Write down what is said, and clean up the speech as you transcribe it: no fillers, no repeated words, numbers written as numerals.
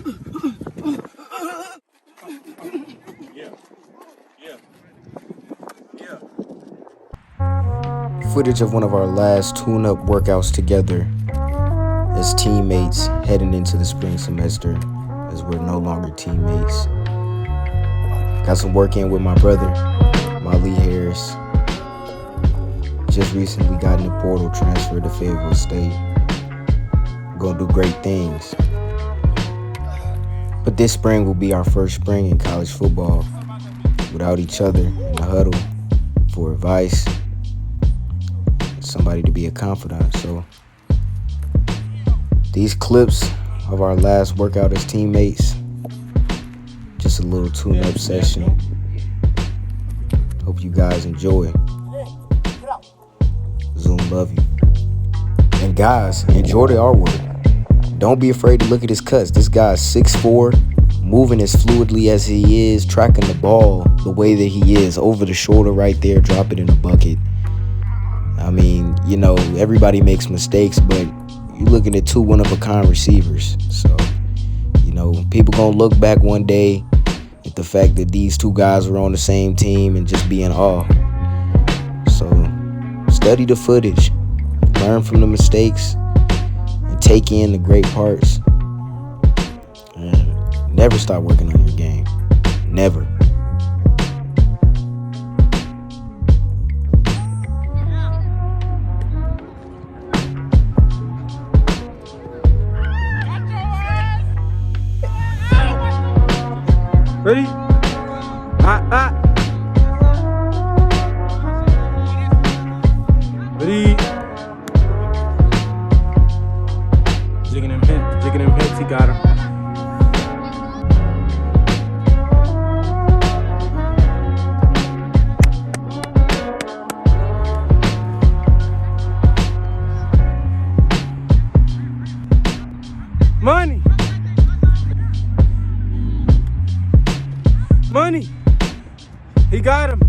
Yeah. Yeah. Yeah. Footage of one of our last tune-up workouts together as teammates heading into the spring semester as we're no longer teammates. Got some work in with my brother, Mali Harris. Just recently got in the portal, transferred to Fayetteville State. Gonna do great things. But this spring will be our first spring in college football without each other in the huddle for advice, somebody to be a confidant. So these clips of our last workout as teammates, just a little tune-up session. Hope you guys enjoy. Zoom love you. And guys, enjoy the artwork. Don't be afraid to look at his cuts. This guy's 6'4", moving as fluidly as he is, tracking the ball the way that he is, over the shoulder right there, drop it in a bucket. I mean, you know, everybody makes mistakes, but you're looking at two one-of-a-kind receivers. So, you know, people gonna look back one day at the fact that these two guys were on the same team and just be in awe. So, study the footage, learn from the mistakes, and take in the great parts. And never stop working on your game. Never. Ready? Ready? Jigging him hits, he got him. Money! Money! He got him!